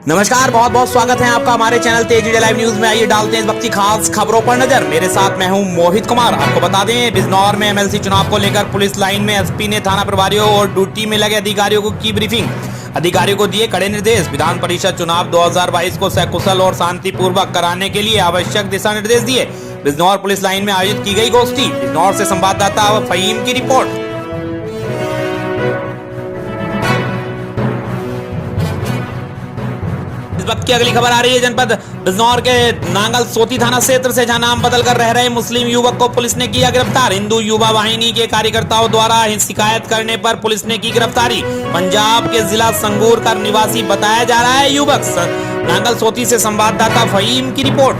नमस्कार, बहुत बहुत स्वागत है आपका हमारे चैनल तेज मीडिया लाइव न्यूज में। आइए डालते हैं इस वक्त की खास खबरों पर नजर। मेरे साथ मैं हूं मोहित कुमार। आपको बता दें, बिजनौर में एमएलसी चुनाव को लेकर पुलिस लाइन में एसपी ने थाना प्रभारियों और ड्यूटी में लगे अधिकारियों को की ब्रीफिंग। अधिकारियों को दिए कड़े निर्देश। विधान परिषद चुनाव 2022 को सकुशल और शांतिपूर्वक कराने के लिए आवश्यक दिशा निर्देश दिए। बिजनौर पुलिस लाइन में आयोजित की गई गोष्ठी। बिजनौर से संवाददाता फहीम की रिपोर्ट। वक्त की अगली खबर आ रही है जनपद बिजनौर के नांगल सोती थाना क्षेत्र से, जहां नाम बदलकर रह रहे मुस्लिम युवक को पुलिस ने किया गिरफ्तार। हिंदू युवा वाहिनी के कार्यकर्ताओं द्वारा शिकायत करने पर पुलिस ने की गिरफ्तारी। पंजाब के जिला संगरूर का निवासी बताया जा रहा है युवक। नांगल सोती से संवाददाता फहीम की रिपोर्ट।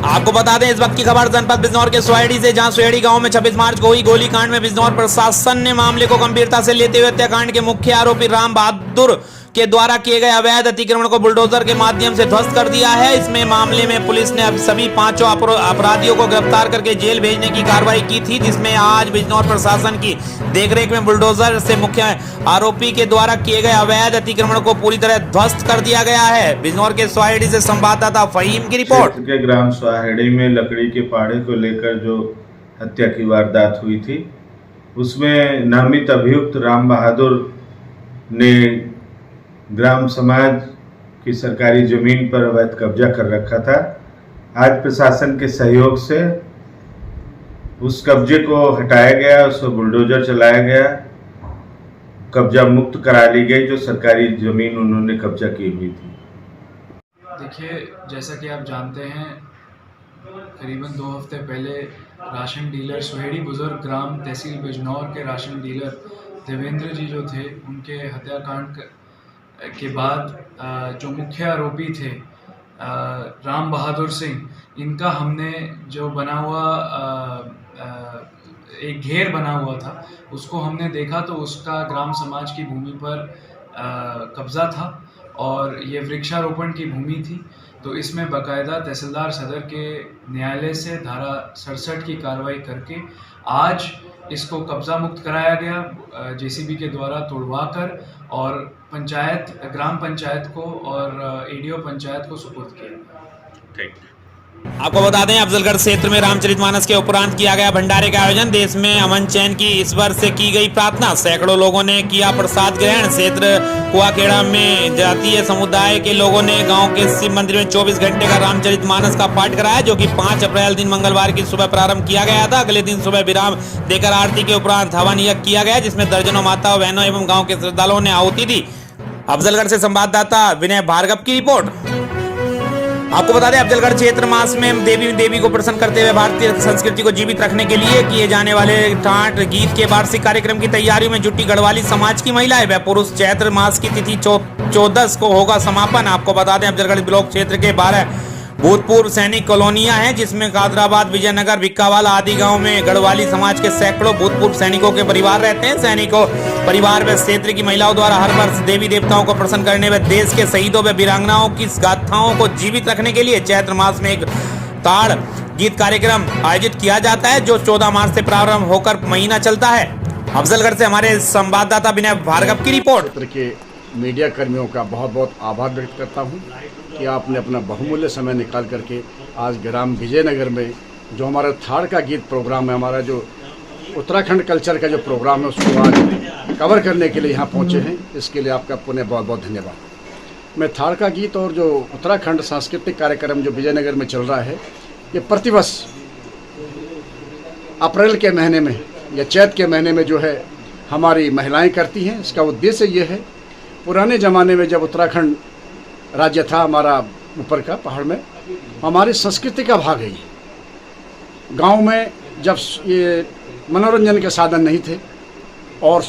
आपको बता दें, इस वक्त की खबर जनपद बिजनौर के सोहेड़ी से, जहां सोहेड़ी गांव में 26 मार्च को हुई गोलीकांड में बिजनौर प्रशासन ने मामले को गंभीरता से लेते हुए हत्याकांड के मुख्य आरोपी राम बहादुर के द्वारा किए गए अवैध अतिक्रमण को बुलडोजर के माध्यम से ध्वस्त कर दिया है। इसमें मामले में पुलिस ने अब सभी पांचों अपराधियों को गिरफ्तार करके जेल भेजने की कार्रवाई की थी, जिसमें आज बिजनौर प्रशासन की देखरेख में बुलडोजर से मुख्य आरोपी के द्वारा किए गए अवैध अतिक्रमण को पूरी तरह ध्वस्त कर दिया गया है। बिजनौर के सोहेड़ी से संवाददाता फहीम की रिपोर्ट। के ग्राम सोहेड़ी में लकड़ी के पाड़े को लेकर जो हत्या की वारदात हुई थी, उसमें नामित अभियुक्त राम बहादुर ने ग्राम समाज की सरकारी जमीन पर अवैध कब्जा कर रखा था। आज प्रशासन के सहयोग से उस कब्जे को हटाया गया, उसको बुलडोजर चलाया गया, कब्जा मुक्त करा ली गई जो सरकारी जमीन उन्होंने कब्जा की हुई थी। देखिए, जैसा कि आप जानते हैं, करीबन 2 हफ्ते पहले राशन डीलर सोहेड़ी बुजुर्ग ग्राम तहसील बिजनौर के राशन डीलर देवेंद्र जी जो थे, उनके हत्याकांड के बाद जो मुख्य आरोपी थे राम बहादुर सिंह, इनका हमने जो बना हुआ एक घेर बना हुआ था, उसको हमने देखा तो उसका ग्राम समाज की भूमि पर कब्जा था और ये वृक्षारोपण की भूमि थी। तो इसमें बाकायदा तहसीलदार सदर के न्यायालय से धारा 67 की कार्रवाई करके आज इसको कब्जा मुक्त कराया गया, जेसीबी के द्वारा तोड़वाकर, और ग्राम पंचायत को और एडीओ पंचायत को सुपुर्द किया। ठीक। आपको बता दें, अफजलगढ़ क्षेत्र में रामचरितमानस के उपरांत किया गया भंडारे का आयोजन। देश में अमन चैन की ईश्वर से की गई प्रार्थना। सैकड़ों लोगों ने किया प्रसाद ग्रहण। क्षेत्र कुआखेड़ा में जातीय समुदाय के लोगों ने गांव के शिव मंदिर में 24 घंटे का रामचरितमानस का पाठ कराया, जो कि 5 अप्रैल दिन मंगलवार की सुबह प्रारंभ किया गया था। अगले दिन सुबह विराम देकर आरती के उपरांत हवन यज्ञ किया गया, जिसमें दर्जनों माताओं, बहनों एवं गाँव के श्रद्धालुओं ने आहुति दी। अफजलगढ़ से संवाददाता विनय भार्गव की रिपोर्ट। आपको बता दें, अफजलगढ़ क्षेत्र मास में देवी को प्रसन्न करते हुए भारतीय संस्कृति को जीवित रखने के लिए किए जाने वाले ठाट गीत के वार्षिक कार्यक्रम की तैयारियों में जुटी गढ़वाली समाज की महिलाएं व पुरुष। चैत्र मास की तिथि 14 को होगा समापन। आपको बता दें, अफजलगढ़ ब्लॉक क्षेत्र के 12 भूतपूर्व सैनिक कॉलोनियां हैं, जिसमें कादराबाद, विजयनगर, भिक्कावाला आदि गांव में गढ़वाली समाज के सैकड़ों भूतपूर्व सैनिकों के परिवार रहते हैं। सैनिकों परिवार व क्षेत्र की महिलाओं द्वारा हर वर्ष देवी देवताओं को प्रसन्न करने व देश के शहीदों व वीरांगनाओं की गाथाओं को जीवित रखने के लिए चैत्र मास में एक ताड़ गीत कार्यक्रम आयोजित किया जाता है, जो 14 मार्च से प्रारंभ होकर महीना चलता है। अफजलगढ़ से हमारे संवाददाता विनय भार्गव की रिपोर्ट। मीडिया कर्मियों का बहुत बहुत आभार व्यक्त करता हूं कि आपने अपना बहुमूल्य समय निकाल करके आज ग्राम विजयनगर में जो हमारा थाड़ का गीत प्रोग्राम है, हमारा जो उत्तराखंड कल्चर का जो प्रोग्राम है, उसको आज कवर करने के लिए यहाँ पहुँचे हैं। इसके लिए आपका पुनः बहुत बहुत धन्यवाद। मैं थाड़ का गीत और जो उत्तराखंड सांस्कृतिक कार्यक्रम जो विजयनगर में चल रहा है, ये प्रतिवर्ष अप्रैल के महीने में या चैत के महीने में जो है हमारी महिलाएँ करती हैं। इसका उद्देश्य ये है, पुराने ज़माने में जब उत्तराखंड राज्य था हमारा ऊपर का पहाड़ में, हमारी संस्कृति का भाग है ये। गांव में जब ये मनोरंजन के साधन नहीं थे और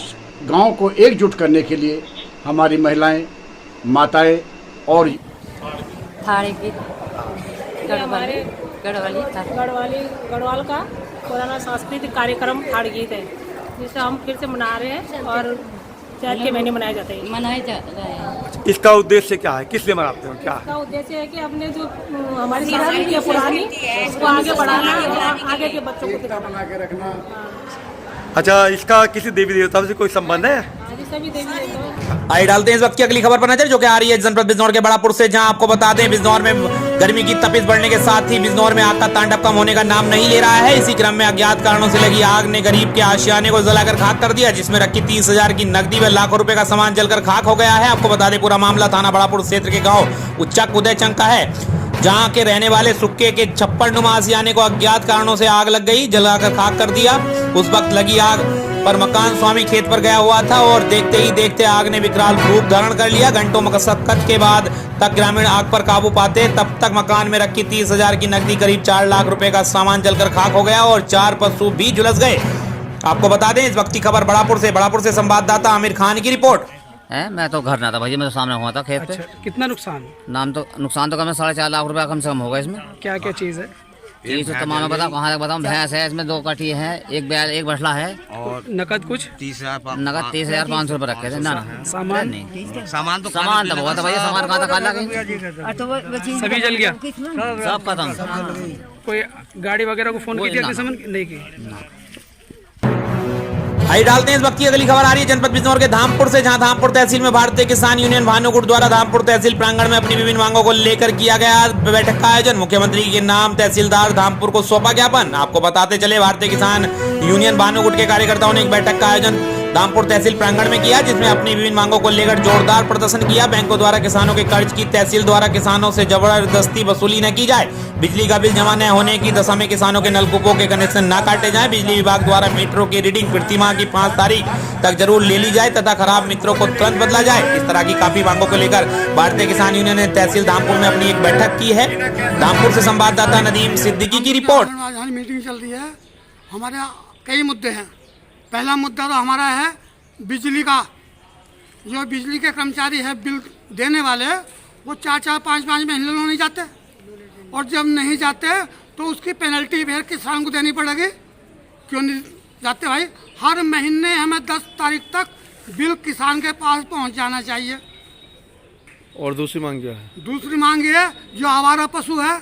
गांव को एकजुट करने के लिए हमारी महिलाएं, माताएं और गढ़वाल का पुराना सांस्कृतिक कार्यक्रम थाड़ गीत है, जिसे हम फिर से मना रहे हैं और चैत के महीने मनाए जाते हैं। इसका उद्देश्य क्या है, किस लिए मनाते हो, क्या है? इसका उद्देश्य है कि अपने जो हमारी संस्कृति है पुरानी, उसको आगे बढ़ाना और आगे के बच्चों को दिखाना। अच्छा, इसका किसी देवी देवता से कोई संबंध है? सभी देवी देवताओं। आइए डालते हैं इस वक्त की अगली खबर पर नजर, जो कि आ रही है जनपद बिजनौर के बड़ापुर से, जहां आपको बता दें बिजनौर में गर्मी की तपिश बढ़ने के साथ ही बिजनौर में आग का तांडव कम होने का नाम नहीं ले रहा है। इसी क्रम में अज्ञात कारणों से लगी आग ने गरीब के आशियाने को जलाकर खाक कर दिया, जिसमें रखी 30,000 की नकदी व लाखों रुपए का सामान जलकर खाक हो गया है। आपको बता दें पूरा मामला थाना बड़ापुर क्षेत्र के गाँव उच्चक उदयचंद का है, जहां के रहने वाले सुक्के के छप्पर नुमा आशियाने को अज्ञात कारणों से आग लग गई, जलाकर खाक कर दिया। उस वक्त लगी आग पर मकान स्वामी खेत पर गया हुआ था और देखते ही देखते आग ने विकराल रूप धारण कर लिया। घंटों मशक्कत के बाद तक ग्रामीण आग पर काबू पाते, तब तक मकान में रखी 30,000 की नकदी, करीब 4 लाख रुपए का सामान जलकर खाक हो गया और 4 पशु भी झुलस गए। आपको बता दें इस वक्त की खबर बड़ापुर से संवाददाता आमिर खान की रिपोर्ट है। मैं तो घर ना था भाई, मैं तो सामने हुआ था खेत पे। कितना नुकसान? नुकसान तो कम 4.5 लाख रुपया कम से कम होगा इसमें। क्या क्या चीज़ है? चीज तो तमाम बताओ, कहाँ तक बताऊँ। भैंस है इसमें, 2 कटी है, एक बैल, एक बछला है और नकद कुछ? नकद 30,500 रुपये रखे थे। ना सामान नहीं, सामान तो बहुत है भैया। सामान कहाँ तक काला सभी जल गया, सब खत्म। कोई गाड़ी वगैरह को फोन किया? सामान नहीं की। आइए डालते हैं इस वक्त की अगली खबर आ रही है जनपद बिजनौर के धामपुर से, जहां धामपुर तहसील में भारतीय किसान यूनियन भानुकुट द्वारा धामपुर तहसील प्रांगण में अपनी विभिन्न मांगों को लेकर किया गया बैठक का आयोजन। मुख्यमंत्री के नाम तहसीलदार धामपुर को सौंपा ज्ञापन। आपको बताते चले भारतीय किसान यूनियन भानुकुट के कार्यकर्ताओं ने एक बैठक का आयोजन धामपुर तहसील प्रांगण में किया, जिसमें अपनी विभिन्न मांगों को लेकर जोरदार प्रदर्शन किया। बैंकों द्वारा किसानों के कर्ज की तहसील द्वारा किसानों से जबरदस्ती वसूली न की जाए, बिजली का बिल जमा न होने की दशा में किसानों के नलकूपों के कनेक्शन न काटे जाएं, बिजली विभाग द्वारा मीटरों की रीडिंग प्रति माह की 5 तारीख तक जरूर ले ली जाए तथा खराब मीटरों को तुरंत बदला जाए। इस तरह की काफी मांगों को लेकर भारतीय किसान यूनियन ने तहसील धामपुर में अपनी एक बैठक की है। धामपुर से संवाददाता नदीम सिद्दीकी की रिपोर्ट। मीटिंग चल रही है, हमारे कई मुद्दे हैं। पहला मुद्दा तो हमारा है बिजली का। जो बिजली के कर्मचारी है बिल देने वाले, वो 4-4, 5-5 महीने नहीं जाते, और जब नहीं जाते तो उसकी पेनल्टी फिर किसान को देनी पड़ेगी। क्यों नहीं जाते भाई? हर महीने हमें 10 तारीख तक बिल किसान के पास पहुंच जाना चाहिए। और दूसरी मांग क्या है? दूसरी मांग ये है, जो आवारा पशु है,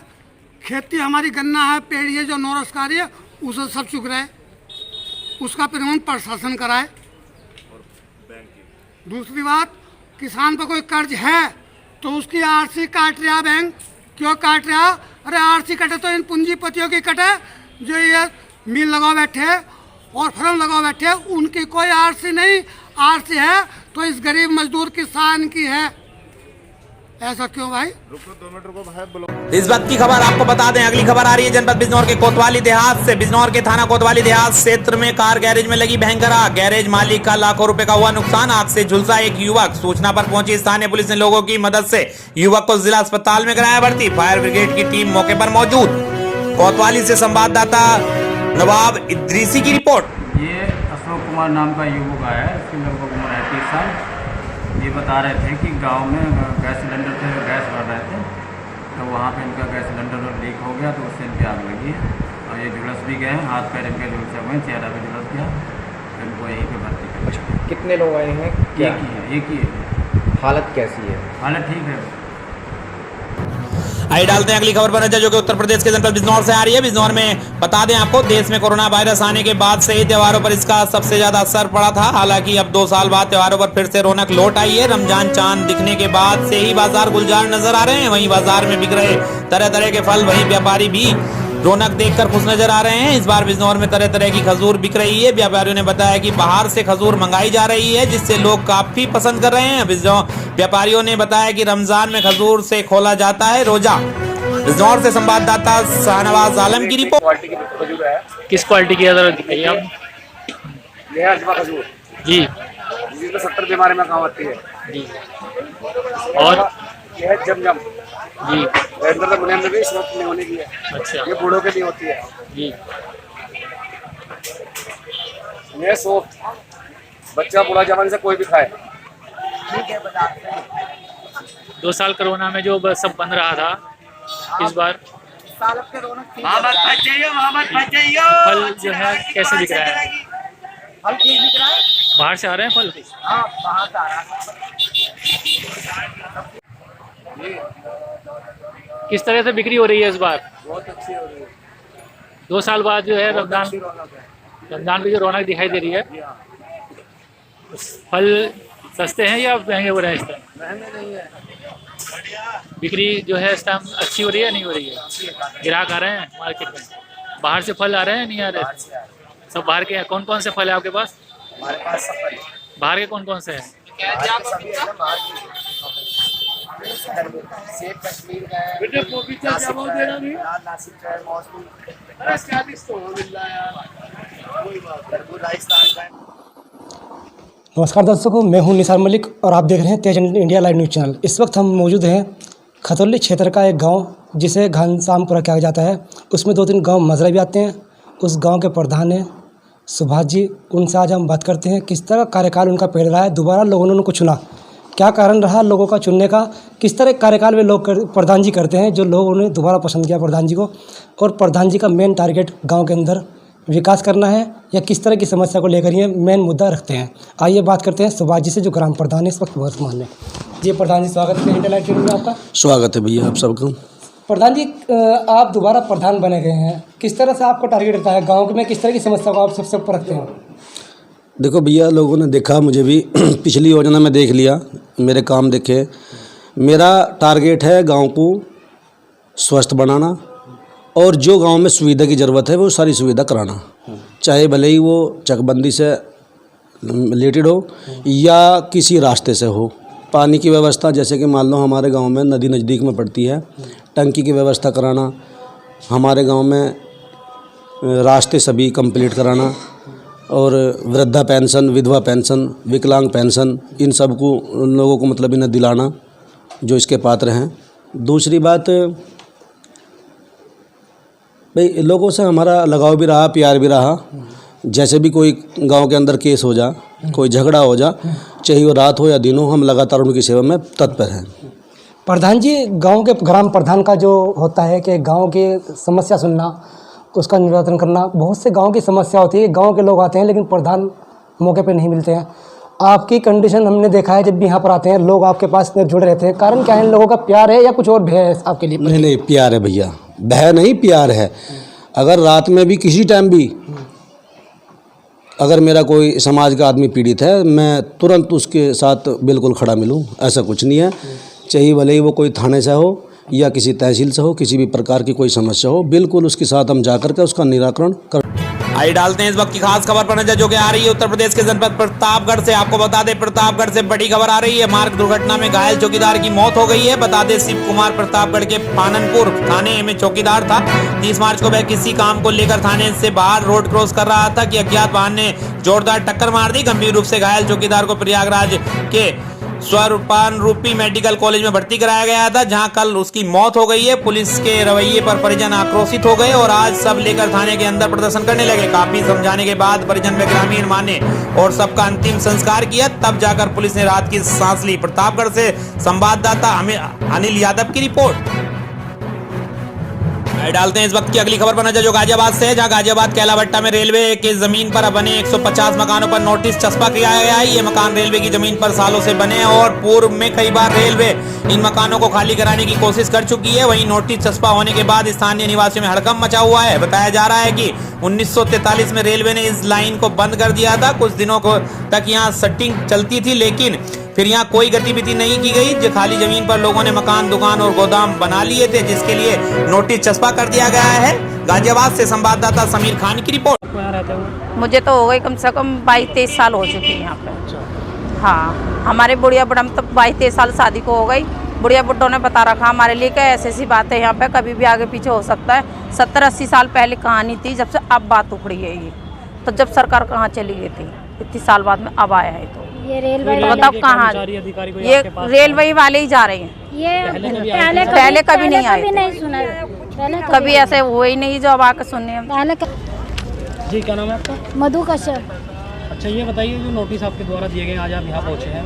खेती हमारी गन्ना है, पेड़ है, जो नौरसकारी है, उसे सब चुक रहे, उसका प्रबंधन प्रशासन कराए। दूसरी बात, किसान पर कोई कर्ज है तो उसकी आरसी काट रहा बैंक। क्यों काट रहा? अरे आरसी कटे तो इन पूंजीपतियों की कटे जो ये मिल लगाओ बैठे और फर्म लगाओ बैठे, उनकी कोई आरसी नहीं। आरसी है तो इस गरीब मजदूर किसान की है। ऐसा क्यों भाई? इस वक्त की खबर आपको बता दें, अगली खबर आ रही है जनपद बिजनौर के कोतवाली देहात से। बिजनौर के थाना कोतवाली देहात क्षेत्र में कार गैरेज में लगी भयंकर आग, गैरेज मालिक का लाखों रुपए का हुआ नुकसान। आग से झुलसा एक युवक। सूचना पर पहुंची स्थानीय पुलिस ने लोगों की मदद से युवक को जिला अस्पताल में कराया भर्ती। फायर ब्रिगेड की टीम मौके पर मौजूद। कोतवाली से संवाददाता नवाब इद्रीसी की रिपोर्ट। ये अशोक कुमार नाम का युवक आया है, इसकी लगभग उम्र है 30 साल। ये बता रहे थे कि गांव में गैस सिलेंडर से गैस भर रहे थे, तो वहाँ पे इनका गैस सिलेंडर लीक हो गया, तो उससे इनकी आग लगी है और ये झुलस भी गए हैं, हाथ पैर इनके झुलसे हुए हैं, चेहरा भी झुलस गया, तो इनको यहीं पे भर्ती किया। कितने लोग आए हैं? एक ही है। हालत कैसी है? हालत ठीक है। आइए डालते हैं अगली खबर पर नजर, जो कि उत्तर प्रदेश के जनपद बिजनौर से आ रही है। बिजनौर में बता दें आपको, देश में कोरोना वायरस आने के बाद से ही त्योहारों पर इसका सबसे ज्यादा असर पड़ा था। हालांकि अब 2 साल बाद त्योहारों पर फिर से रौनक लौट आई है। रमजान चांद दिखने के बाद से ही बाजार गुलजार नजर आ रहे हैं। वहीं बाजार में बिक रहे तरह तरह के फल, वहीं व्यापारी भी रौनक देखकर खुश नजर आ रहे हैं। इस बार बिजनौर में तरह तरह की खजूर बिक रही है। व्यापारियों ने बताया कि बाहर से खजूर मंगाई जा रही है, जिससे लोग काफी पसंद कर रहे हैं। व्यापारियों ने बताया कि रमजान में खजूर से खोला जाता है रोजा। बिजनौर से संवाददाता शाहनवाज आलम की रिपोर्ट। किस क्वालिटी की दिखाइए आप? ये है अजवा खजूर जी, जिसमें 70 बीमारी में काम आती है जी। और ये है जमजम जी, अंदर से मुनियम में भी स्मोक नहीं होने की है। अच्छा, ये बूढ़ों के लिए होती है जी। ये सॉफ्ट, बच्चा बूढ़ा जवान से कोई भी खाए। 2 साल कोरोना में जो सब बन रहा था, इस बार फल जो है कैसे दिख रहा है? फल ठीक दिख रहा है। बाहर से आ रहे हैं फल? हाँ, बाहर से आ रहा है। किस तरह से बिक्री हो रही है इस बार? बहुत अच्छी हो रही है। 2 साल बाद जो है रमजान की जो रौनक दिखाई दे रही है। फल सस्ते हैं या महंगे हो रहे हैं इस टाइम? महंगे नहीं है। बिक्री जो है इस टाइम अच्छी हो रही है नहीं हो रही है? ग्राहक आ रहे हैं मार्केट में? बाहर से फल आ रहे हैं नहीं आ रहे? सब बाहर के हैं। कौन कौन से फल है आपके पास? हमारे पास सब फल है। बाहर के कौन कौन से हैं? सेब कश्मीर का है, नासिक का है, मौसमी तरबूज राजस्थान का है। नमस्कार दर्शकों, मैं हूं निसार मलिक और आप देख रहे हैं तेज इंडिया लाइव न्यूज़ चैनल। इस वक्त हम मौजूद हैं खतौली क्षेत्र का एक गांव जिसे घनश्यामपुरा कहा जाता है। उसमें 2-3 गांव मजरा भी आते हैं। उस गांव के प्रधान हैं सुभाष जी। उनसे आज हम बात करते हैं किस तरह कार्यकाल उनका पेड़ रहा है, दोबारा लोगों ने उनको चुना, क्या कारण रहा लोगों का चुनने का, किस तरह कार्यकाल में लोग प्रधान जी करते हैं जो लोगों ने दोबारा पसंद किया प्रधान जी को, और प्रधान जी का मेन टारगेट गाँव के अंदर विकास करना है या किस तरह की समस्या को लेकर ये मेन मुद्दा रखते हैं। आइए बात करते हैं सुभाष जी से जो ग्राम प्रधान है इस वक्त वर्तमान में। जी प्रधान जी, स्वागत है इंडिया लाइव में आपका। स्वागत है भैया आप सबका। प्रधान जी, आप दोबारा प्रधान बने गए हैं, किस तरह से आपका टारगेट रहता है गांव में, किस तरह की समस्या को आप सबसे ऊपर रखते हैं? देखो भैया, लोगों ने देखा, मुझे भी पिछली योजना में देख लिया, मेरे काम देखे। मेरा टारगेट है गांव को स्वस्थ बनाना और जो गांव में सुविधा की ज़रूरत है वो सारी सुविधा कराना, चाहे भले ही वो चकबंदी से रिलेटेड हो या किसी रास्ते से हो। पानी की व्यवस्था, जैसे कि मान लो हमारे गांव में नदी नज़दीक में पड़ती है, टंकी की व्यवस्था कराना, हमारे गांव में रास्ते सभी कंप्लीट कराना, और वृद्धा पेंशन, विधवा पेंशन, विकलांग पेंशन, इन सब को लोगों को मतलब इन्हें दिलाना जो इसके पात्र हैं। दूसरी बात भाई, लोगों से हमारा लगाव भी रहा, प्यार भी रहा। जैसे भी कोई गांव के अंदर केस हो जा, कोई झगड़ा हो जा, चाहे वो रात हो या दिन हो, हम लगातार उनकी सेवा में तत्पर हैं। प्रधान जी, गांव के ग्राम प्रधान का जो होता है कि गांव की समस्या सुनना, उसका निराकरण करना। बहुत से गांव की समस्या होती है, गांव के लोग आते हैं लेकिन प्रधान मौके पे नहीं मिलते हैं। आपकी कंडीशन हमने देखा है, जब भी यहाँ पर आते हैं लोग आपके पास जुड़े रहते हैं। कारण क्या है, इन लोगों का प्यार है या कुछ और भय है आपके लिए? नहीं, प्यार है भैया, भय नहीं, प्यार है। अगर रात में भी किसी टाइम भी अगर मेरा कोई समाज का आदमी पीड़ित है, मैं तुरंत उसके साथ बिल्कुल खड़ा मिलूँ, ऐसा कुछ नहीं है। चाहिए भले ही वो कोई थाने से हो या किसी तहसील से हो, किसी भी प्रकार की कोई समस्या हो, बिल्कुल उसके साथ हम जाकर के उसका निराकरण कर। आइए डालते हैं इस वक्त की खास खबर पर नजर, जो कि आ रही है उत्तर प्रदेश के जनपद प्रतापगढ़ से। आपको बता दें, प्रतापगढ़ से बड़ी खबर आ रही है। मार्ग दुर्घटना में घायल चौकीदार की मौत हो गई है। बता दें, शिव कुमार प्रतापगढ़ के पाननपुर थाने में चौकीदार था। 30 मार्च को वह किसी काम को लेकर थाने से बाहर रोड क्रॉस कर रहा था कि अज्ञात वाहन ने जोरदार टक्कर मार दी। गंभीर रूप से घायल चौकीदार को प्रयागराज के स्वरूपान रूपी मेडिकल कॉलेज में भर्ती कराया गया था, जहां कल उसकी मौत हो गई है। पुलिस के रवैये पर परिजन आक्रोशित हो गए और आज सब लेकर थाने के अंदर प्रदर्शन करने लगे। काफी समझाने के बाद परिजन व ग्रामीण माने और सबका अंतिम संस्कार किया, तब जाकर पुलिस ने राहत की सांस ली। प्रतापगढ़ से संवाददाता अनिल यादव की रिपोर्ट। डालते हैं इस वक्त की अगली खबर पर नजर, जो गाजियाबाद से है, जहां गाजियाबाद कैलाभट्टा में रेलवे के जमीन पर बने 150 मकानों पर नोटिस चस्पा किया गया है। ये मकान रेलवे की जमीन पर सालों से बने हैं और पूर्व में कई बार रेलवे इन मकानों को खाली कराने की कोशिश कर चुकी है। वहीं नोटिस चस्पा होने के बाद स्थानीय निवासियों में हड़कंप मचा हुआ है। बताया जा रहा है कि 1943 में रेलवे ने इस लाइन को बंद कर दिया था। कुछ दिनों तक यहाँ सटिंग चलती थी, लेकिन फिर यहाँ कोई गतिविधि नहीं की गई। जो खाली जमीन पर लोगों ने मकान, दुकान और गोदाम बना लिए थे, जिसके लिए नोटिस चस्पा कर दिया गया है। गाजियाबाद से संवाददाता समीर खान की रिपोर्ट। मुझे तो हो गई कम से कम 22-23 साल हो चुके हैं यहाँ पे। हाँ, हमारे बुढ़िया बुढ़म तो 22-23 साल शादी को हो गई। बुढ़िया बुढ़ों ने बता रखा हमारे लिए कि ऐसी ऐसी बात है यहाँ पे, कभी भी आगे पीछे हो सकता है। 70-80 साल पहले कहानी थी, जब से अब बात उखड़ी है ये। तो जब सरकार कहाँ चली गई थी, इतनी साल बाद में अब आया है। तो ये रेलवे बताओ कहाँ, ये रेलवे वाले ही जा रहे हैं। ये पहले कभी नहीं आए, कभी ऐसे हुए ही नहीं जो अब आकर सुनने। जी, क्या नाम है आपका? मधु कश्यप। अच्छा, ये बताइए, जो नोटिस आपके द्वारा दिए गए, आज आप यहाँ पहुँचे हैं,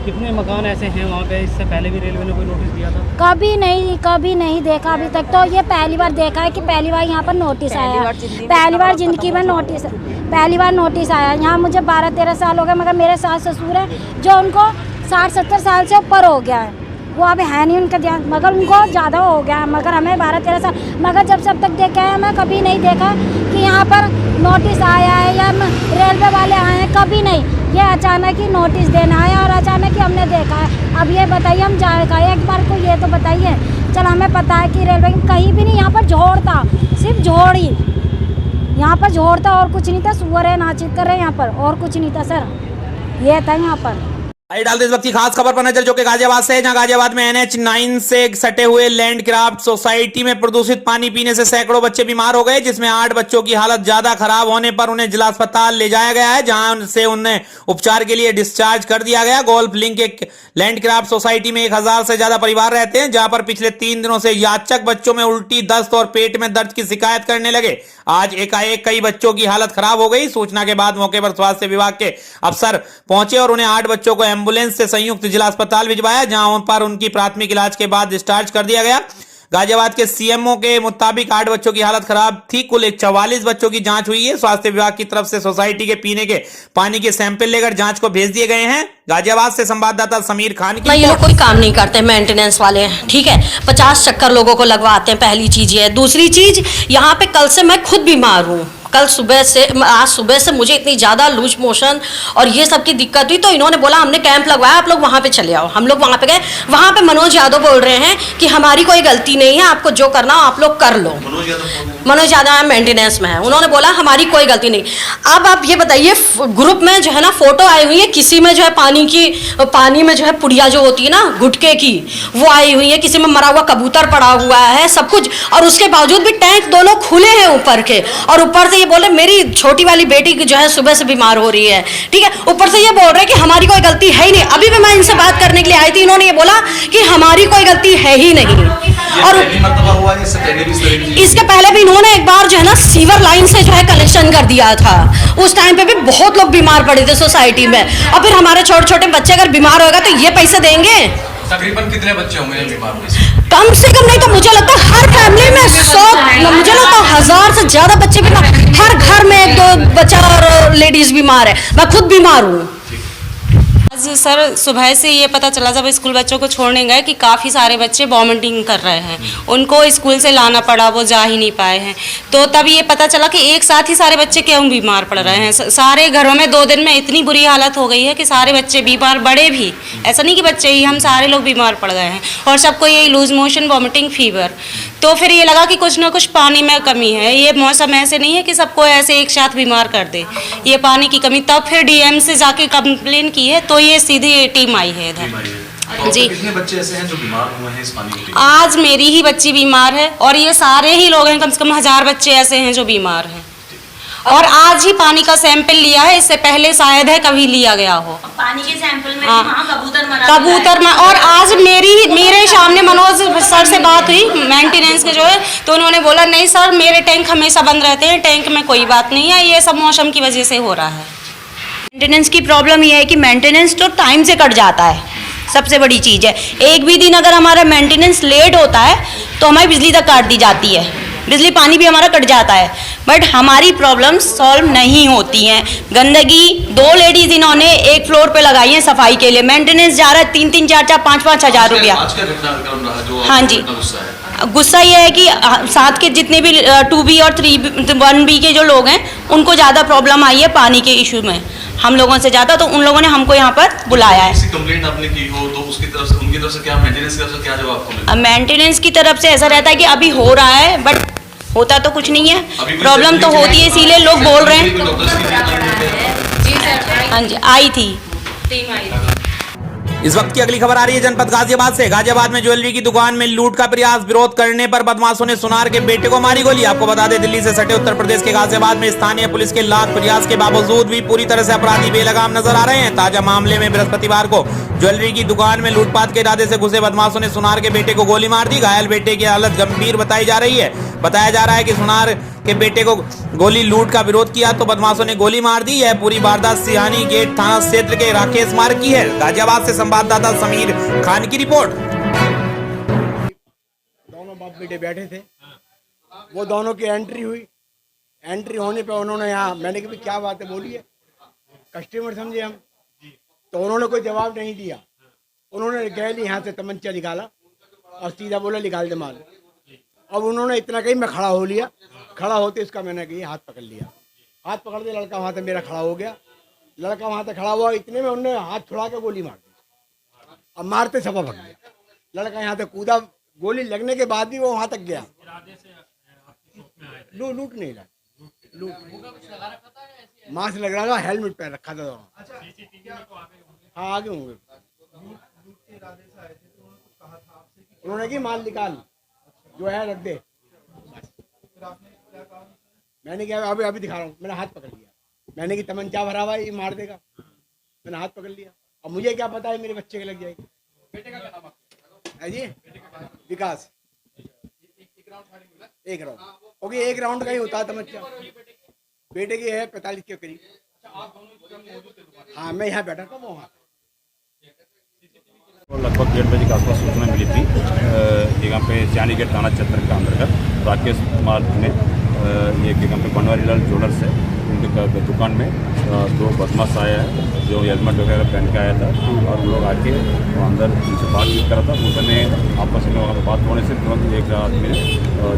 कितने मकान ऐसे हैं वहाँ पे? इससे पहले भी रेलवे ने कोई नोटिस दिया था? कभी नहीं देखा अभी तक। तो ये पहली बार देखा है कि पहली बार यहाँ पर नोटिस आया। पहली बार जिंदगी में नोटिस आया। यहाँ मुझे 12-13 साल हो गए, मगर मेरे सास ससुर हैं जो उनको 60-70 साल से ऊपर हो गया है। वो अब है नहीं उनका ध्यान, मगर उनको ज़्यादा हो गया। मगर हमें 12-13 साल, मगर जब सब तक देखे हैं हमें कभी नहीं देखा कि यहाँ पर नोटिस आया है या रेलवे वाले आए हैं, कभी नहीं। ये अचानक ही नोटिस देना आया और अचानक ही हमने देखा है। अब ये बताइए हम जाएगा एक बार को, ये तो बताइए। चल हमें पता है कि रेलवे कहीं भी नहीं, यहाँ पर झोड़ था, सिर्फ झोड़ ही, यहाँ पर झोड़ था और कुछ नहीं था। सुअर है नाचित कर रहे हैं यहाँ पर, और कुछ नहीं था सर, ये था यहाँ पर। आइए डालते इस वक्त की खास खबर पर नजर, जो कि गाजियाबाद से है, जहां गाजियाबाद में NH9 से सटे हुए लैंडक्राफ्ट सोसाइटी में प्रदूषित पानी पीने से सैकड़ों बच्चे बीमार हो गए, जिसमें 8 बच्चों की हालत ज्यादा खराब होने पर उन्हें जिला अस्पताल ले जाया गया है, जहां से उन्हें उपचार के लिए डिस्चार्ज कर दिया गया। गोल्फ लिंक एक लैंडक्राफ्ट सोसाइटी में 1000 से ज्यादा परिवार रहते हैं, जहां पर पिछले 3 दिनों से याचक बच्चों में उल्टी, दस्त और पेट में दर्द की शिकायत करने लगे। आज एकाएक कई बच्चों की हालत खराब हो गई। सूचना के बाद मौके पर स्वास्थ्य विभाग के अफसर पहुंचे और उन्हें 8 बच्चों को एम्बुलेंस से संयुक्त जिला अस्पताल भिजवाया, जहां उन पर उनकी प्राथमिक इलाज के बाद डिस्चार्ज कर दिया गया। गाजियाबाद के सीएमओ के मुताबिक 8 बच्चों की हालत खराब थी। कुल 44 बच्चों की जांच हुई है। स्वास्थ्य विभाग की तरफ से सोसाइटी के पीने के पानी के सैंपल लेकर जांच को भेज दिए गए हैं। गाजियाबाद से संवाददाता समीर खान की ये लोग कोई काम नहीं करते, मेंटेनेंस वाले हैं, ठीक है। 50 चक्कर लोगों को लगवाते हैं, पहली चीज ये है। दूसरी चीज, यहाँ पे कल से मैं खुद बीमार हूँ। कल सुबह से, आज सुबह से मुझे इतनी ज़्यादा लूज मोशन और ये सब की दिक्कत हुई, तो इन्होंने बोला हमने कैंप लगवाया, आप लोग वहाँ पे चले आओ। हम लोग वहाँ पे गए। वहाँ पे मनोज यादव बोल रहे हैं कि हमारी कोई गलती नहीं है, आपको जो करना हो आप लोग कर लो। मनोज यादव मेंटेनेंस में है, उन्होंने बोला हमारी कोई गलती नहीं। अब आप ये बताइए, ग्रुप में जो है ना फोटो आई हुई है, किसी में जो है पानी में जो है पुड़िया जो होती है ना गुटके की, वो आई हुई है, किसी में मरा हुआ कबूतर पड़ा हुआ है, सब कुछ। और उसके बावजूद भी टैंक दोनों खुले हैं ऊपर के, और ऊपर से ये बोले मेरी छोटी वाली बेटी जो है सुबह से बीमार हो रही है, ठीक है। ऊपर से ये बोल रहे हैं कि हमारी कोई गलती है ही नहीं। अभी भी मैं इनसे बात करने के लिए आई थी, इन्होंने ये बोला कि हमारी कोई गलती है ही नहीं। और इसके पहले भी इन्होंने एक बार जो है ना सीवर लाइन से जो है कनेक्शन कर दिया था। उस टाइम पे भी बहुत लोग बीमार पड़े थे सोसाइटी में। और फिर हमारे छोटे छोटे बच्चे अगर बीमार होगा तो ये पैसे देंगे। तकरीबन कितने बच्चे होंगे बीमार हुए? कम से कम नहीं तो मुझे लगता है हर फैमिली में 100, मुझे लगता है 1000 से ज्यादा बच्चे बीमार। हर घर में 1-2 बच्चा और लेडीज बीमार है। मैं खुद बीमार हूँ। आज सर सुबह से ये पता चला जब स्कूल बच्चों को छोड़ने गए कि काफ़ी सारे बच्चे वॉमिटिंग कर रहे हैं। उनको स्कूल से लाना पड़ा, वो जा ही नहीं पाए हैं। तो तब ये पता चला कि एक साथ ही सारे बच्चे क्यों बीमार पड़ रहे हैं। सारे घरों में 2 दिन में इतनी बुरी हालत हो गई है कि सारे बच्चे बीमार, बड़े भी, ऐसा नहीं कि बच्चे ही, हम सारे लोग बीमार पड़ गए हैं। और सबको यही लूज मोशन, वॉमिटिंग, फीवर। तो फिर ये लगा कि कुछ ना कुछ पानी में कमी है। ये मौसम ऐसे नहीं है कि सबको ऐसे एक साथ बीमार कर दे, ये पानी की कमी। तब फिर डीएम से जाके कंप्लेन की है, तो ये सीधी टीम आई है इधर। जी, कितने बच्चे ऐसे हैं जो बीमार हुए हैं इस पानी के? आज मेरी ही बच्ची बीमार है और ये सारे ही लोग हैं, कम से कम 1000 बच्चे ऐसे हैं जो बीमार हैं। और आज ही पानी का सैंपल लिया है, इससे पहले शायद है कभी लिया गया हो। पानी के सैंपल में कबूतर में। और आज मेरे सामने मनोज सर से बात हुई, मेंटेनेंस के जो है, तो उन्होंने बोला नहीं सर मेरे टैंक हमेशा बंद रहते हैं, टैंक में कोई बात नहीं है, ये सब मौसम की वजह से हो रहा है। मेंटेनेंस की प्रॉब्लम ये है कि मेंटेनेंस तो टाइम से कट जाता है, सबसे बड़ी चीज़ है। एक भी दिन अगर हमारा मेंटेनेंस लेट होता है तो हमारी बिजली तक काट दी जाती है, बिजली पानी भी हमारा कट जाता है। बट हमारी प्रॉब्लम्स सॉल्व नहीं होती हैं। गंदगी 2 लेडीज इन्होंने एक फ्लोर पे लगाई है सफाई के लिए, मेंटेनेंस जा रहा है 3-3, 4-4, 5-5 हज़ार रुपया। हाँ जी, गुस्सा ये है कि साथ के जितने भी 2B और 1B के जो लोग हैं उनको ज़्यादा प्रॉब्लम आई है पानी के इशू में, हम लोगों से ज़्यादा। तो उन लोगों ने हमको यहाँ पर बुलाया है। कंप्लेंट आपने की हो तो उसकी तरफ से, उनकी तरफ से क्या, मेंटेनेंस की तरफ से क्या जवाब आपको मिला? मेंटेनेंस की तरफ से ऐसा रहता है कि अभी हो रहा है, बट होता तो कुछ नहीं है, प्रॉब्लम तो होती है, इसीलिए लोग बोल रहे हैं। हाँ जी, आई थी। इस वक्त की अगली खबर आ रही है जनपद गाजियाबाद से। गाजियाबाद में ज्वेलरी की दुकान में लूट का प्रयास, विरोध करने पर बदमाशों ने सुनार के बेटे को मारी गोली। आपको बता दें, दिल्ली से सटे उत्तर प्रदेश के गाजियाबाद में स्थानीय पुलिस के लाख प्रयास के बावजूद भी पूरी तरह से अपराधी बेलगाम नजर आ रहे हैं। ताजा मामले में बृहस्पतिवार को ज्वेलरी की दुकान में लूटपाट के इरादे से घुसे बदमाशों ने सुनार के बेटे को गोली मार दी। घायल बेटे की हालत गंभीर बताई जा रही है। बताया जा रहा है कि सुनार के बेटे को गोली लूट का विरोध किया तो बदमाशों ने गोली मार दी। यह पूरी वारदात सिहानी गेट थाना क्षेत्र के राकेश मार्ग की है। गाजियाबाद से संवाददाता समीर खान की रिपोर्ट। दोनों बाप बेटे बैठे थे, वो दोनों की एंट्री हुई। एंट्री होने पे उन्होंने यहाँ, मैंने कहा क्या बात है बोलिए, कस्टमर समझे हम, तो उन्होंने कोई जवाब नहीं दिया। उन्होंने गए यहाँ से तमंचा निकाला और सीधा बोला निकाल दे माल। अब उन्होंने इतना कही मैं खड़ा हो लिया, खड़ा होते इसका मैंने कही हाथ पकड़ लिया, हाथ पकड़ दिया, लड़का वहाँ से मेरा खड़ा हो गया। लड़का वहाँ से खड़ा हुआ, इतने में उन्होंने हाथ छुड़ा के गोली मार दी। अब मारते सपा भग गया, लड़का यहाँ से कूदा, गोली लगने के बाद भी वो वहाँ तक गया। लूट नहीं रहा, लूट मास्क लग रहा था, हेलमेट पहन रखा था दोनों। हाँ आगे होंगे। उन्होंने की माल निकाल जो है रख दे। मैंने क्या अभी अभी दिखा रहा हूँ, मैंने हाथ पकड़ लिया, मैंने की तमंचा भरा हुआ ये मार देगा, मैंने हाथ पकड़ लिया। अब मुझे क्या पता है मेरे बच्चे के लग जाएगी। बेटे का क्या नाम है जी? विकास। एक राउंड, ओके, एक राउंड का ही होता है तमंचा। बेटे की है 45 के करीब। हाँ मैं यहाँ बैठा था वहाँ। लगभग 1:30 बजे के आसपास सूचना मिली थी यहाँ पे सियानी गेट थाना क्षेत्र के अंतर्गत राकेश कुमार ने एक यहाँ पे बनवारी लाल ज्वेलर्स है, उनके दुकान में 2 बदमाश आया है जो हेलमेट वगैरह पहन के आया था और लोग आके वो अंदर उनसे बातचीत करा था। उस समय आपस में वहाँ बात होने से तुरंत एक आदमी ने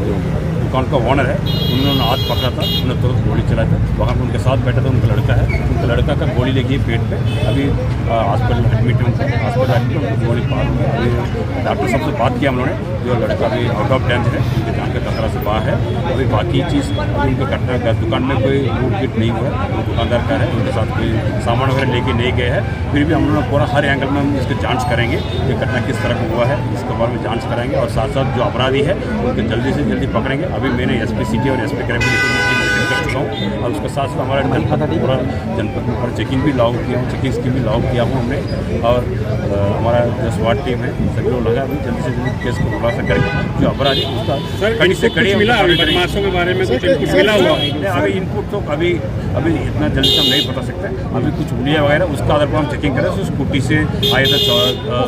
जो दुकान का ओनर है उन्होंने हाथ पकड़ा था, उन्होंने तुरंत गोली चलाई था। वहाँ पर उनके साथ बैठा था उनका लड़का है, उनका लड़का का गोली लगी पेट पे, अभी हॉस्पिटल एडमिट है, उनको हॉस्पिटल एडमिट उनको गोली पार हुई। अभी डॉक्टर साहब से बात किया हम लोगों ने, जो लड़का अभी आउट ऑफ डेंजर है, उनके जान के खतरा से बाहर है। अभी बाकी चीज़ अभी उनका घटना दुकान में कोई लूट गिट नहीं हुआ, वो दुकानदार का है, उनके साथ कोई सामान वगैरह लेके नहीं गए हैं। फिर भी हम लोग पूरा हर एंगल में हम इसकी जाँच करेंगे कि घटना किस तरह का हुआ है, इसके बारे में जाँच कराएंगे और साथ साथ जो अपराधी है उनको जल्दी से जल्दी पकड़ेंगे। अभी मैंने SP सिटी और SP क्राइम मीटिंग कर चुका हूँ और उसके साथ साथ हमारा जनपद पूरा जनपद में और चेकिंग भी लागू किया हूँ, चेकिंग स्कीम भी लागू किया हूँ हमने। और हमारा जो SWAT टीम है सभी लोग लगा अभी जल्दी से जल्दी केस को खुलासा करेंगे। जो अपराधी उसका कड़ी से कड़ी मिला, बदमाशों के बारे में कुछ इनपुट मिला हुआ? अभी इनपुट तो अभी इतना जल्दी से हम नहीं बता सकते। अभी कुछ हुलिया वगैरह उसका आधार पर हम चेकिंग करें। उस स्कूटी से आया था,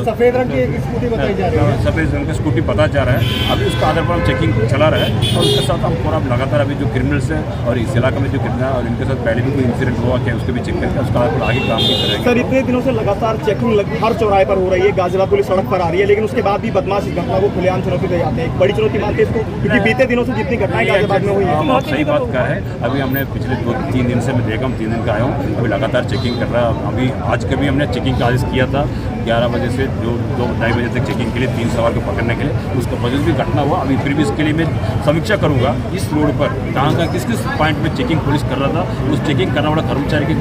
सफ़ेद रंग की स्कूटी बताई जा रही है, सफ़ेद रंग की स्कूटी पता जा रहा है। अभी उसका आधार पर हम चेकिंग चला रहा है और उसके साथ हम पूरा लगातार अभी जो क्रिमिनल्स है और इस इलाके में जो कितना और इनके साथ पहले भी कोई इंसिडेंट हुआ क्या उसके भी चेक करके उसका आगे काम भी करेंगे। सर इतने दिनों से लगातार चेकिंग हर चौराहे पर हो रही है, गाजियाबाद पुलिस सड़क पर आ रही है, लेकिन उसके बाद भी बदमाश इस घटना को खुलेआम चुनौती दे जाते हैं। एक बड़ी चुनौती मानते हैं इसको, क्योंकि बीते दिनों से जितनी घटनाएं गाजियाबाद में हुई है। बहुत सही बात कहा है। अभी हमने पिछले 2-3 दिन से मैं देखा हूँ, 3 दिन का आया हूँ, अभी लगातार चेकिंग कर रहा। अभी आज कभी हमने चेकिंग का आदेश किया था 11 बजे से जो 2-2:30 बजे तक चेकिंग के लिए 3 सवार को पकड़ने के लिए। उसका वजह भी घटना हुआ। अभी फिर भी इसके लिए मैं समीक्षा करूंगा इस रोड पर कहाँ किस किस पॉइंट में चेकिंग पुलिस कर रहा था, उस चेकिंग करने वाला कर्मचारी की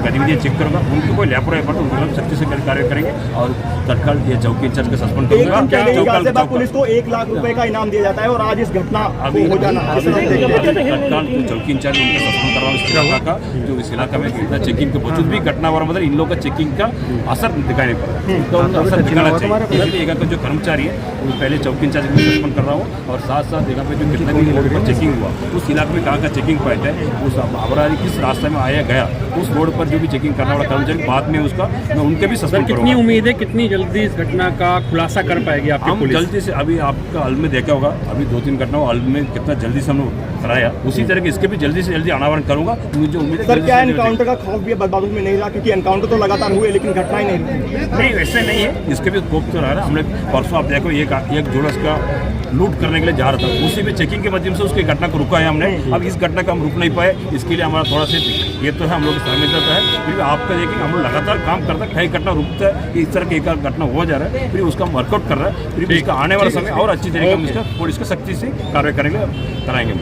गतिविधियाँ चेक करूँगा। उनकी कोई लापरवाही पर तो उनको सख्ती से कार्य करेंगे और तत्काल ये चौकी इंचार्ज को सस्पेंड करूँगा। पुलिस को 1 लाख रुपए का इनाम दिया जाता है और आज इस घटना अभी हो जाना तत्काल चौकी इंचार्ज उनका सस्पेंड करवा इस इलाका का, जो इस इलाका में कितना चेकिंग के वजूद भी घटना हुआ, मतलब इन लोगों का चेकिंग का असर दिखाने पर तो उनका असर दिखाना चाहिए। इसलिए एक जो कर्मचारी है वो पहले चौकी इंचार्ज को सस्पेंड कर रहा हूँ और साथ साथ जगह पे जो कितना भी रोड पर चेकिंग हुआ उस इलाके में कहाँ का चेकिंग पॉइंट है, उस अपराधी किस रास्ते में आया गया, उस रोड पर जो भी चेकिंग करने वाला कर्मचारी बाद में उसका मैं उनके भी सस्पेंड करूँगा। कितनी उम्मीद है, कितनी जल्दी इस घटना का खुलासा कर पाएगी आपकी पुलिस? जल्दी से, अभी आपका हल में देखा होगा, अभी 2-3 घटना हल में कितना जल्दी से हम कराया, उसी तरह के इसके भी जल्दी से जल्दी अनावरण करूंगा। मुझे उम्मीद है। सर क्या एनकाउंटर का खौफ भी बदमाशों में नहीं रहा, क्योंकि एनकाउंटर तो लगातार हुए लेकिन घटनाएं नहीं वैसे नहीं है, इसके भी खौफ तो रहा है। हमने परसों आप देखो एक जुड़स का लूट करने के लिए जा रहा था, उसी में चेकिंग के माध्यम से उसकी घटना को रुका है हमने। अब इस घटना का हम रुक नहीं पाए, इसके लिए हमारा थोड़ा सा ये तो है, हम लोग की सहमति है। फिर भी आपका देखिए हम लोग लगातार काम करते हैं, कई घटना रुकता है, इस तरह की एक घटना हो जा रहा है, फिर उसका हम वर्कआउट कर रहा है। फिर इसका आने वाला समय और अच्छी तरीके से पुलिस को सख्ती से कार्रवाई करेंगे, कराएंगे।